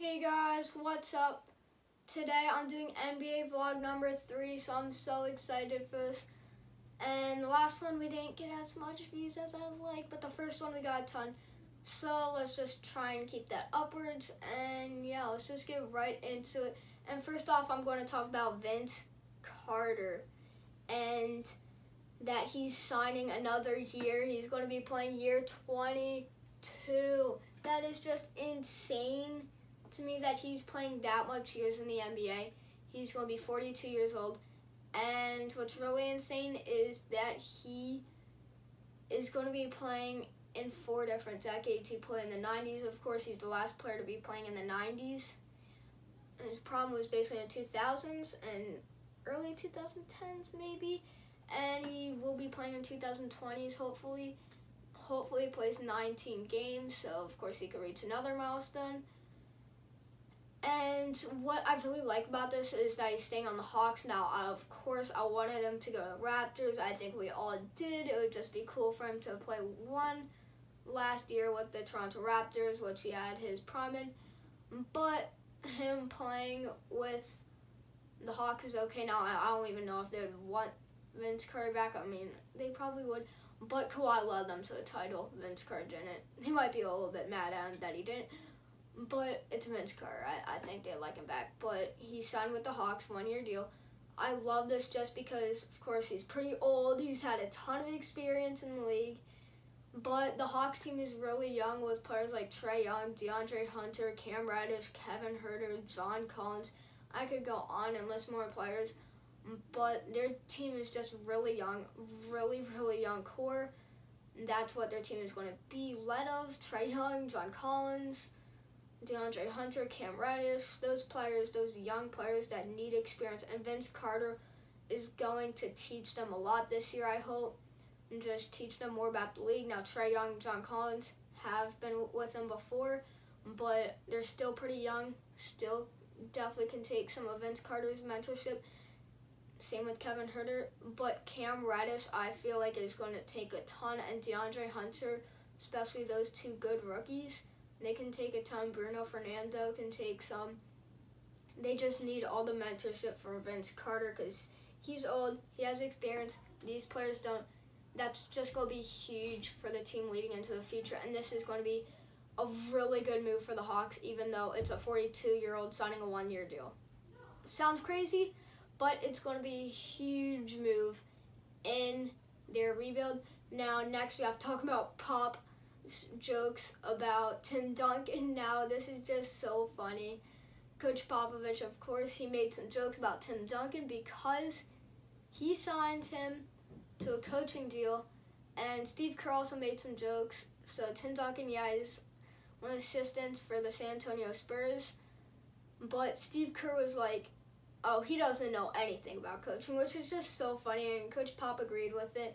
Hey guys, what's up? Today I'm doing NBA vlog number 3, so I'm so excited for this. And the last one we didn't get as much views as I'd like, but the first one we got a ton. So let's just try and keep that upwards. And yeah, let's just get right into it. And first off, I'm going to talk about Vince Carter and that he's signing another year. He's going to be playing year 22. That is just insane to me that he's playing that much years in the NBA. He's going to be 42 years old. And what's really insane is that he is going to be playing in 4 different decades. He played in the 90s. Of course, he's the last player to be playing in the 90s. And his problem was basically in the 2000s and early 2010s maybe. And he will be playing in 2020s, hopefully. Hopefully he plays 19 games, so of course he could reach another milestone. And what I really like about this is that he's staying on the Hawks. Now, of course, I wanted him to go to the Raptors. I think we all did. It would just be cool for him to play one last year with the Toronto Raptors, which he had his prime in. But him playing with the Hawks is okay. Now, I don't even know if they would want Vince Carter back. I mean, they probably would. But Kawhi led them to the title. Vince Carter didn't. He might be a little bit mad at him that he didn't. But it's Vince Carter. I think they like him back. But he signed with the Hawks, 1-year deal. I love this just because, of course, he's pretty old. He's had a ton of experience in the league. But the Hawks team is really young with players like Trae Young, DeAndre Hunter, Cam Reddish, Kevin Huerter, John Collins. I could go on and list more players. But their team is just really young, really young core. And that's what their team is going to be led of. Trae Young, John Collins, DeAndre Hunter, Cam Reddish, those players, those young players that need experience. And Vince Carter is going to teach them a lot this year, I hope, and just teach them more about the league. Now, Trae Young and John Collins have been with him before, but they're still pretty young, still definitely can take some of Vince Carter's mentorship. Same with Kevin Huerter, but Cam Reddish, I feel like is going to take a ton, and DeAndre Hunter, especially those two good rookies, they can take a ton. Bruno Fernando can take some. They just need all the mentorship from Vince Carter because he's old, he has experience, these players don't. That's just going to be huge for the team leading into the future, and this is going to be a really good move for the Hawks, even though it's a 42-year-old signing a 1-year deal. Sounds crazy, but it's going to be a huge move in their rebuild. Now, next we have to talk about Pop jokes about Tim Duncan. Now, this is just so funny. Coach Popovich, of course, he made some jokes about Tim Duncan because he signed him to a coaching deal, and Steve Kerr also made some jokes. So Tim Duncan, yeah, is one of the assistants for the San Antonio Spurs, but Steve Kerr was like, oh, he doesn't know anything about coaching, which is just so funny, and Coach Pop agreed with it.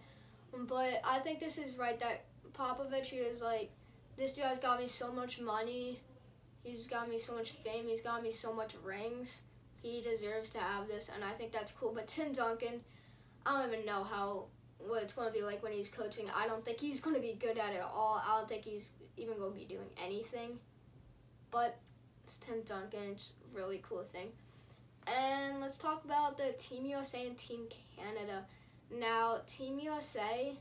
But I think this is right that Popovich is like, this dude has got me so much money, he's got me so much fame, he's got me so much rings, he deserves to have this, and I think that's cool. But Tim Duncan, I don't even know what it's going to be like when he's coaching. I don't think he's going to be good at it at all. I don't think he's even going to be doing anything. But it's Tim Duncan, it's a really cool thing. And let's talk about the Team USA and Team Canada. Now, Team USA,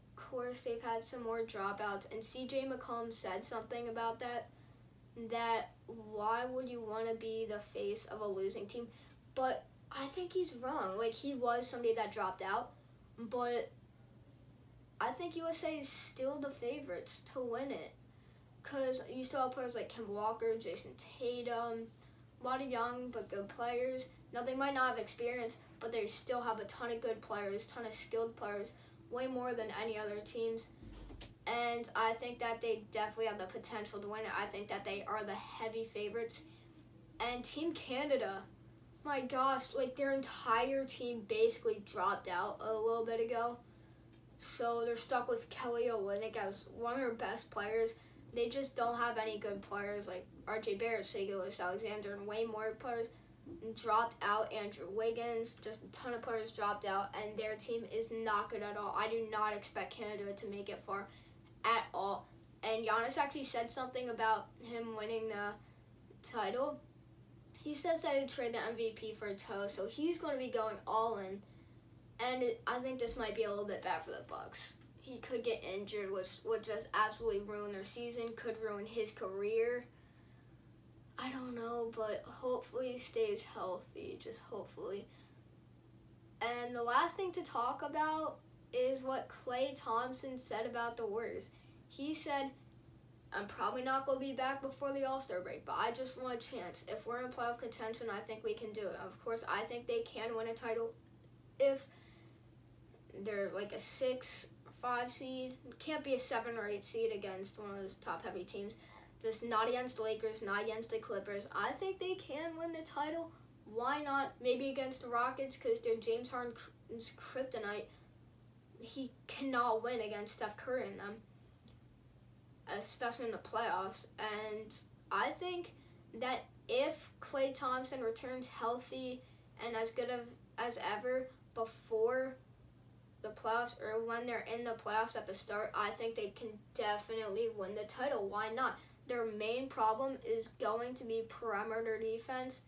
of course, they've had some more dropouts, and CJ McCollum said something about that why would you want to be the face of a losing team? But I think he's wrong. Like, he was somebody that dropped out, but I think USA is still the favorites to win it because you still have players like Kemba Walker, Jason Tatum, a lot of young but good players. Now, they might not have experience, but they still have a ton of good players, ton of skilled players, way more than any other teams. And I think that they definitely have the potential to win it. I think that they are the heavy favorites. And Team Canada, my gosh, like their entire team basically dropped out a little bit ago. So they're stuck with Kelly Olynyk as one of their best players. They just don't have any good players like RJ Barrett, Shai Gilgeous-Alexander, and way more players dropped out. Andrew Wiggins, just a ton of players dropped out, and their team is not good at all. I do not expect Canada to make it far at all. And Giannis actually said something about him winning the title. He says that he'd trade the MVP for a title, so he's going to be going all in. And I think this might be a little bit bad for the Bucks. He could get injured, which would just absolutely ruin their season, could ruin his career. I don't know, but hopefully he stays healthy, just hopefully. And the last thing to talk about is what Klay Thompson said about the Warriors. He said, I'm probably not going to be back before the All-Star break, but I just want a chance. If we're in playoff contention, I think we can do it. Of course, I think they can win a title if they're like a 6, 5 seed. Can't be a 7 or 8 seed against one of those top-heavy teams. Just not against the Lakers, not against the Clippers. I think they can win the title. Why not? Maybe against the Rockets, because they're James Harden's kryptonite. He cannot win against Steph Curry and them, especially in the playoffs. And I think that if Klay Thompson returns healthy and as good as ever before the playoffs, or when they're in the playoffs at the start, I think they can definitely win the title. Why not? Their main problem is going to be perimeter defense,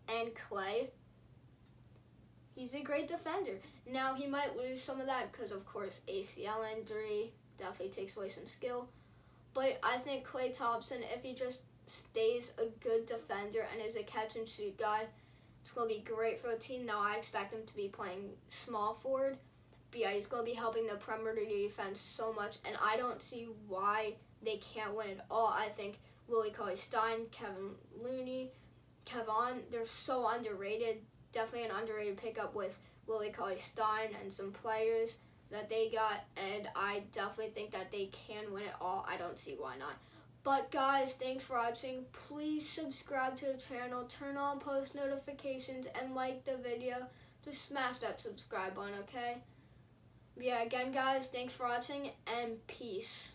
and Klay, he's a great defender. Now, he might lose some of that because, of course, ACL injury definitely takes away some skill. But I think Klay Thompson, if he just stays a good defender and is a catch-and-shoot guy, it's going to be great for the team. Now, I expect him to be playing small forward. But yeah, he's going to be helping the perimeter defense so much, and I don't see why they can't win at all. I think Willie Cauley-Stein, Kevin Looney, Kevon, they're so underrated. Definitely an underrated pickup with Willie Cauley-Stein and some players that they got, and I definitely think that they can win it all. I don't see why not. But guys, thanks for watching. Please subscribe to the channel, turn on post notifications, and like the video. Just smash that subscribe button, okay? Yeah, again guys, thanks for watching, and peace.